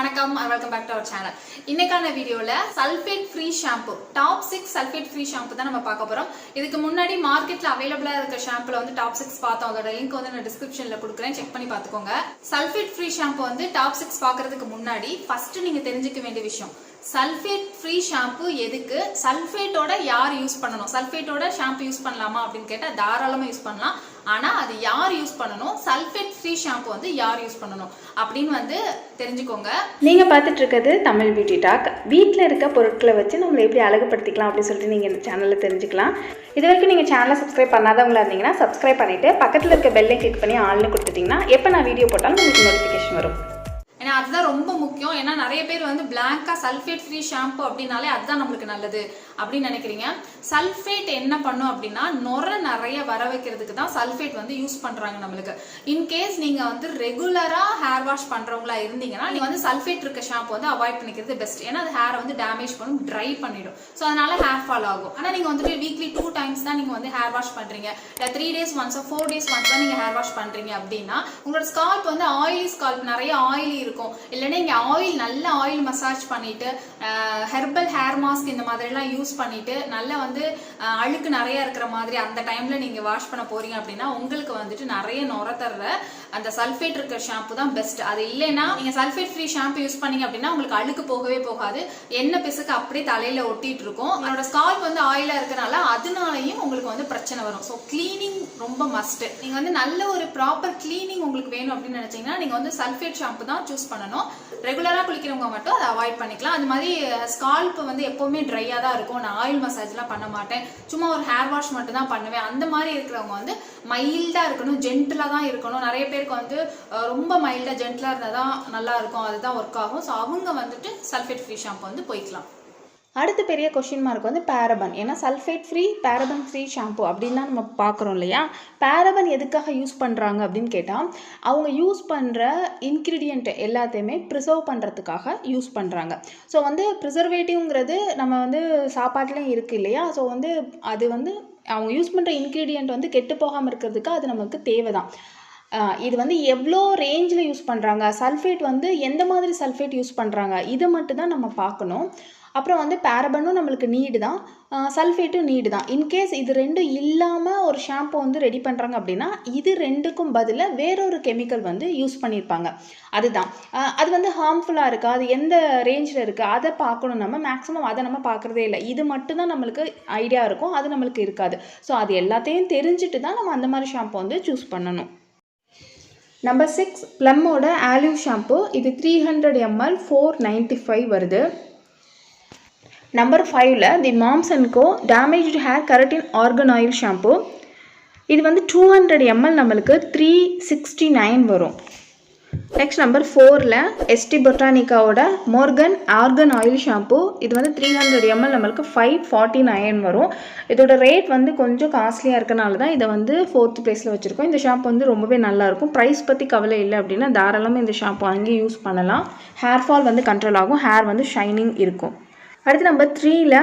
வணக்கம் and welcome back to our channel. இன்னைக்கான வீடியோல sulphate free shampoo top 6 sulphate free shampoo தான் நம்ம பார்க்க போறோம். இதுக்கு முன்னாடி மார்க்கெட்ல அவைலபிளா இருக்க ஷாம்புல வந்து டாப் 6 பார்த்தோம். அதோட லிங்க் வந்து நான் டிஸ்கிரிப்ஷன்ல கொடுக்குறேன், செக் பண்ணி பாத்துக்கோங்க. சல்ஃபேட் ஃப்ரீ ஷாம்பு வந்து டாப் 6 பார்க்கிறதுக்கு முன்னாடி ஃபர்ஸ்ட் நீங்க தெரிஞ்சுக்க வேண்டிய விஷயம், சல்ஃபேட் ஃப்ரீ ஷாம்பு எதுக்கு, சல்ஃபேட்டோட யார் யூஸ் பண்ணணும், சல்ஃபேட்டோட ஷாம்பு யூஸ் பண்ணலாமா அப்படின்னு கேட்டா தாராளமா யூஸ் பண்ணலாம். ஆனா அது யார் யூஸ் பண்ணணும், சல்ஃபேட் ஃப்ரீ ஷாம்பு வந்து யார் யூஸ் பண்ணணும் அப்படின்னு வந்து தெரிஞ்சுக்கோங்க. நீங்க பார்த்துட்டு இருக்கிறது தமிழ் பியூட்டி டாக். வீட்டில் இருக்க பொருட்களை வச்சு நம்மளை எப்படி அழகுபடுத்திக்கலாம் அப்படின்னு சொல்லிட்டு நீங்க இந்த சேனல்ல தெரிஞ்சுக்கலாம். இது வரைக்கும் நீங்க சேனலை சப்ஸ்கிரைப் பண்ணாதவங்களா இருந்தீங்கன்னா சப்ஸ்கிரைப் பண்ணிட்டு பக்கத்துல இருக்க பெல்லை கிளிக் பண்ணி ஆல்னு கொடுத்துட்டீங்கன்னா எப்போ நான் வீடியோ போட்டாலும் உங்களுக்கு நோட்டிஃபிகேஷன் வரும். ஏன்னா அதுதான் ரொம்ப முக்கியம். ஏன்னா நிறைய பேர் வந்து பிளாங்கா சல்ஃபேட் ஃப்ரீ ஷாம்பு அப்படின்னாலே அதுதான் நம்மளுக்கு நல்லது அப்படின்னு நினைக்கிறீங்க. சல்ஃபேட் என்ன பண்ணும் அப்படின்னா நுரை நிறைய வர வைக்கிறதுக்கு தான் சல்ஃபேட் வந்து யூஸ் பண்றாங்க நம்மளுக்கு. இன்கேஸ் நீங்க வந்து ரெகுலரா ஹேர் வாஷ் பண்றவங்களா இருந்தீங்கன்னா நீங்க வந்து சல்ஃபேட் இருக்க ஷாம்பு வந்து அவாய்ட் பண்ணிக்கிறது பெஸ்ட். ஏன்னா அது ஹேரை வந்து டேமேஜ் பண்ணும், ட்ரை பண்ணிடும். ஸோ அதனால ஹேர் ஃபால் ஆகும். ஆனா நீங்க வந்துட்டு வீக்லி 2 times தான் நீங்க வந்து ஹேர் வாஷ் பண்றீங்க, இல்லை 3 days once 4 days once தான் நீங்க ஹேர் வாஷ் பண்றீங்க அப்படின்னா உங்களோட ஸ்கால்ப் வந்து ஆயிலி ஸ்கால்ப், நிறைய ஆயிலி இருக்கும். இல்லைன்னா இங்க ஆயில் நல்ல ஆயில் மசாஜ் பண்ணிட்டு ஹெர்பல் ஹேர் மாஸ்க் இந்த மாதிரி எல்லாம் யூஸ் பண்ணிட்டு நல்லா வந்து அழுக்கு நிறைய இருக்கிற மாதிரி அந்த டைம்ல நீங்க வாஷ் பண்ண போறீங்க அப்படின்னா உங்களுக்கு வந்துட்டு நிறைய நுரை தர்ற அந்த சல்ஃபேட் இருக்கிற ஷாம்பு தான் பெஸ்ட். அது இல்லைன்னா நீங்க சல்ஃபேட் ஃப்ரீ ஷாம்பு யூஸ் பண்ணீங்க அப்படின்னா உங்களுக்கு அழுக்கு போகவே போகாது, எண்ணெய் பிசுக்கு அப்படியே தலையில ஒட்டிட்டு இருக்கும். உங்களோட ஸ்கால்ப் வந்து ஆயிலா இருக்கனால அதனாலையும் உங்களுக்கு வந்து பிரச்சனை வரும். ஸோ கிளீனிங் ரொம்ப மஸ்ட். நீங்க வந்து நல்ல ஒரு ப்ராப்பர் கிளீனிங் உங்களுக்கு வேணும் அப்படின்னு நினைச்சீங்கன்னா நீங்க வந்து சல்ஃபேட் ஷாம்பு தான் சூஸ் பண்ணணும். ரெகுலரா குளிக்கிறவங்க மட்டும் அதை அவாய்ட் பண்ணிக்கலாம். அது மாதிரி ஸ்கால்ப் வந்து எப்பவுமே ட்ரையா தான் இருக்கும். நான் ஆயில் மசாஜ் எல்லாம் பண்ண மாட்டேன், சும்மா ஒரு ஹேர் வாஷ் மட்டும் தான் பண்ணுவேன். அந்த மாதிரி இருக்கிறவங்க வந்து மைல்டா இருக்கணும், ஜென்டிலா தான் இருக்கணும். நிறைய பேருக்கு வந்து ரொம்ப மைல்டா ஜென்டிலா இருந்தா தான் நல்லா இருக்கும், அதுதான் ஒர்க் ஆகும். ஸோ அவங்க வந்துட்டு சல்ஃபேட் ஃப்ரீ ஷாம்பு வந்து போய்க்கலாம். அடுத்த பெரிய கொஸ்டின் மார்க் வந்து பேரபன். ஏன்னா sulphate free paraben free shampoo அப்படின்லாம் நம்ம பார்க்குறோம் இல்லையா. பேரபன் எதுக்காக யூஸ் பண்ணுறாங்க அப்படின்னு கேட்டால் அவங்க யூஸ் பண்ணுற இன்க்ரீடியண்ட் எல்லாத்தையுமே ப்ரிசர்வ் பண்ணுறதுக்காக யூஸ் பண்ணுறாங்க. ஸோ வந்து ப்ரிசர்வேட்டிவ்ங்கிறது நம்ம வந்து சாப்பாட்டுலேயும் இருக்குது இல்லையா. ஸோ வந்து அது வந்து அவங்க யூஸ் பண்ணுற இன்க்ரீடியண்ட் வந்து கெட்டு போகாமல் இருக்கிறதுக்கு அது நமக்கு தேவை தான். இது வந்து எவ்வளோ ரேஞ்சில் யூஸ் பண்ணுறாங்க, சல்ஃபேட் வந்து எந்த மாதிரி சல்ஃபேட் யூஸ் பண்ணுறாங்க, இதை மட்டும் தான் நம்ம பார்க்கணும். அப்புறம் வந்து பேரபனும் நம்மளுக்கு நீடு தான், சல்ஃபேட்டும் நீடு தான். இன்கேஸ் இது ரெண்டும் இல்லாமல் ஒரு ஷாம்பு வந்து ரெடி பண்ணுறாங்க அப்படின்னா இது ரெண்டுக்கும் பதிலாக வேறொரு கெமிக்கல் வந்து யூஸ் பண்ணியிருப்பாங்க. அதுதான் அது வந்து ஹார்ம்ஃபுல்லாக இருக்கா, அது எந்த ரேஞ்சில் இருக்குது அதை பார்க்கணும். நம்ம மேக்ஸிமம் அதை நம்ம பார்க்குறதே இல்லை. இது மட்டும்தான் நம்மளுக்கு ஐடியா இருக்கும், அது நம்மளுக்கு இருக்காது. ஸோ அது எல்லாத்தையும் தெரிஞ்சுட்டு தான் நம்ம அந்த மாதிரி ஷாம்பு வந்து சூஸ் பண்ணணும். நம்பர் 6 ப்ளம்மோட ஆலிவ் ஷாம்பு. இது 300 ml 495 வருது. நம்பர் 5ல the moms and co damaged hair keratin argan oil shampoo. இது வந்து 200 ml நம்மளுக்கு 369 வரும். நெக்ஸ்ட் நம்பர் 4ல எஸ்டி பொட்டானிக்காவோட மோர்கன் ஆர்கன் ஆயில் ஷாம்பு. இது வந்து 300 ml நம்மளுக்கு 549 வரும். இதோட ரேட் வந்து கொஞ்சம் காஸ்ட்லியாக இருக்கனால தான் இதை வந்து 4th பிளேஸில் வச்சுருக்கோம். இந்த ஷாம்பு வந்து ரொம்பவே நல்லாயிருக்கும். ப்ரைஸ் பற்றி கவலை இல்லை அப்படின்னா தாராளமாக இந்த ஷாம்பு வாங்கி யூஸ் பண்ணலாம். ஹேர் ஃபால் வந்து கண்ட்ரோல் ஆகும், ஹேர் வந்து ஷைனிங் இருக்கும். அடுத்து நம்பர் 3ல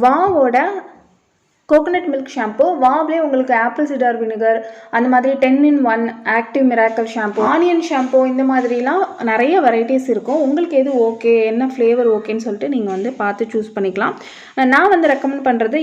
வாவோட கோகோனட் மில்க் ஷாம்பு. வாவ்லேயே உங்களுக்கு ஆப்பிள் சிடார் வினிகர், அந்த மாதிரி 10-in-1 active miracle shampoo, onion shampoo, இந்த மாதிரிலாம் நிறைய வெரைட்டிஸ் இருக்கும். உங்களுக்கு எது ஓகே, என்ன ஃப்ளேவர் ஓகேன்னு சொல்லிட்டு நீங்கள் வந்து பார்த்து சூஸ் பண்ணிக்கலாம். நான் வந்து ரெக்கமெண்ட் பண்ணுறது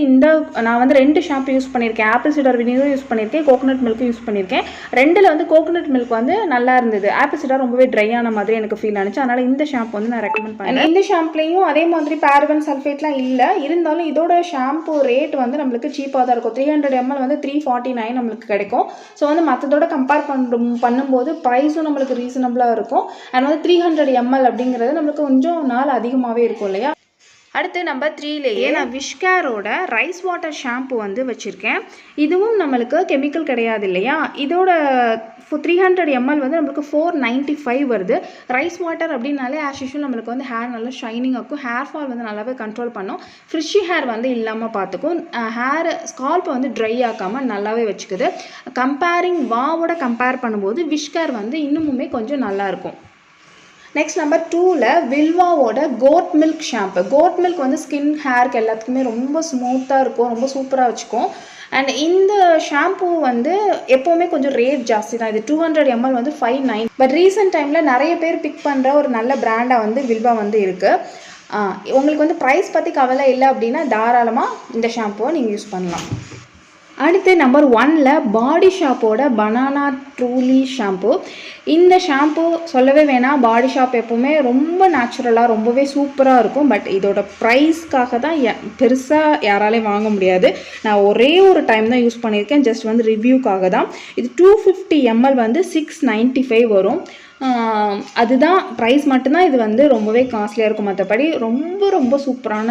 நான் வந்து 2 ஷாம்பு யூஸ் பண்ணியிருக்கேன். ஆப்பிள் சிடார் வினிகர் யூஸ் பண்ணியிருக்கேன், கோகோனட் மில்க்கும் யூஸ் பண்ணியிருக்கேன். 2ல் வந்து கோகோனட் மில்க் வந்து நல்லா இருந்தது, ஆப்பிள் சிடார் ரொம்பவே ட்ரையான மாதிரி எனக்கு ஃபீல் ஆனிச்சு. அதனால் இந்த ஷாம்பு வந்து நான் ரெக்கமெண்ட் பண்ணுறேன். இந்த ஷாம்புலையும் அதே மாதிரி பேரபன் சல்ஃபேட்லாம் இல்லை, இருந்தாலும் இதோட ஷாம்பு ரேட் வந்து நம்மளுக்கு சீப்பாக தான் இருக்கும். 300 ml வந்து 349 நம்மளுக்கு கிடைக்கும். ஸோ வந்து மற்றதோட கம்பேர் பண்ணும்போது ப்ரைஸும் நம்மளுக்கு ரீசனபிளாக இருக்கும். அண்ட் வந்து 300 ml அப்படிங்கிறது நம்மளுக்கு கொஞ்சம் நாள் அதிகமாகவே இருக்கும் இல்லையா. அடுத்து நம்பர் 3லேயே நான் விஷ்கேரோட ரைஸ் வாட்டர் ஷாம்பு வந்து வச்சுருக்கேன். இதுவும் நம்மளுக்கு கெமிக்கல் கிடையாது இல்லையா. இதோட 300 ml வந்து நம்மளுக்கு 495 வருது. ரைஸ் வாட்டர் அப்படின்னாலே ஆஸ் யூஷுவல் நம்மளுக்கு வந்து ஹேர் நல்லா ஷைனிங் ஆகும், ஹேர் ஃபால் வந்து நல்லாவே கண்ட்ரோல் பண்ணும், ஃப்ரிஷி ஹேர் வந்து இல்லாமல் பார்த்துக்கும், ஹேர் ஸ்கால்ப்பை வந்து ட்ரை ஆக்காமல் நல்லாவே வச்சுக்குது. வாவோட கம்பேர் பண்ணும்போது விஷ்கேர் வந்து இன்னுமுமே கொஞ்சம் நல்லாயிருக்கும். நெக்ஸ்ட் நம்பர் 2ல வில்வாவோட goat milk shampoo. Goat milk வந்து ஸ்கின் ஹேருக்கு எல்லாத்துக்குமே ரொம்ப ஸ்மூத்தாக இருக்கும், ரொம்ப சூப்பராக வச்சுக்கும். அண்ட் இந்த ஷாம்பூ வந்து எப்போவுமே கொஞ்சம் ரேட் ஜாஸ்தி தான். இது 200 ml வந்து 590. பட் ரீசெண்ட் டைமில் நிறைய பேர் பிக் பண்ணுற ஒரு நல்ல பிராண்டாக வந்து வில்வா வந்து இருக்குது. உங்களுக்கு வந்து ப்ரைஸ் பற்றி கவலை இல்லை அப்படின்னா தாராளமாக இந்த ஷாம்புவை நீங்கள் யூஸ் பண்ணலாம். அடுத்து நம்பர் 1ல் பாடி ஷாப்போட பனானா ட்ரூலி ஷாம்பு. இந்த ஷாம்பு சொல்லவே வேணாம், பாடி ஷாப் எப்போவுமே ரொம்ப நேச்சுரலாக ரொம்பவே சூப்பராக இருக்கும். பட் இதோட ப்ரைஸ்க்காக தான் பெருசாக யாராலையும் வாங்க முடியாது. நான் ஒரே ஒரு டைம் தான் யூஸ் பண்ணியிருக்கேன், ஜஸ்ட் வந்து ரிவ்யூக்காக தான். இது 250 ml வந்து 695 வரும். அதுதான் ப்ரைஸ் மட்டும்தான் இது வந்து ரொம்பவே காஸ்ட்லியாக இருக்கும். மற்றபடி ரொம்ப ரொம்ப சூப்பரான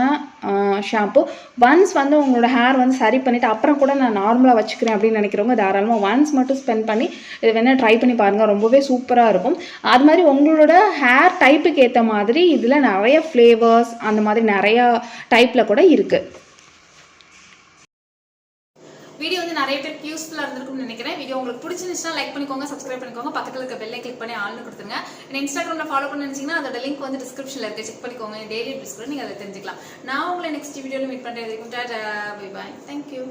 ஷாம்பு. ஒன்ஸ் வந்து உங்களோட ஹேர் வந்து சரி பண்ணிவிட்டு அப்புறம் கூட நான் நார்மலாக வச்சுக்கிறேன் அப்படின்னு நினைக்கிறவங்க தாராளமாக ஒன்ஸ் மட்டும் ஸ்பெண்ட் பண்ணி இது வேணால் ட்ரை பண்ணி பாருங்கள், ரொம்பவே சூப்பராக இருக்கும். அது மாதிரி உங்களோட ஹேர் டைப்புக்கு ஏற்ற மாதிரி இதில் நிறைய ஃப்ளேவர்ஸ் அந்த மாதிரி நிறையா டைப்பில் கூட இருக்குது. வீடியோ வந்து நிறைய பேருக்கு யூஸ்ஃபுல்லாக இருந்திருக்கும்னு நினைக்கிறேன். வீடியோ உங்களுக்கு பிடிச்சிருந்துச்சுன்னா லைக் பண்ணிக்கோங்க, சப்ஸ்கிரைப் பண்ணிக்கோங்க, பக்கத்தில் இருக்க பெல்லை கிளிக் பண்ணி ஆல்னு கொடுத்துருங்க. இன்ஸ்டாகிராமில் ஃபாலோ பண்ணி நினச்சிங்கன்னா அதோட லிங்க் வந்து டிஸ்கிரிப்ஷனில் இருக்குது, செக் பண்ணிக்கோங்க. டெய்லி டிஸ்கிரிப்ஷன் நீங்கள் அதை தெரிஞ்சுக்கலாம். நான் உங்களை நெக்ஸ்ட் வீடியோவில் மீட் பண்ணுறேன். Bye bye, thank you.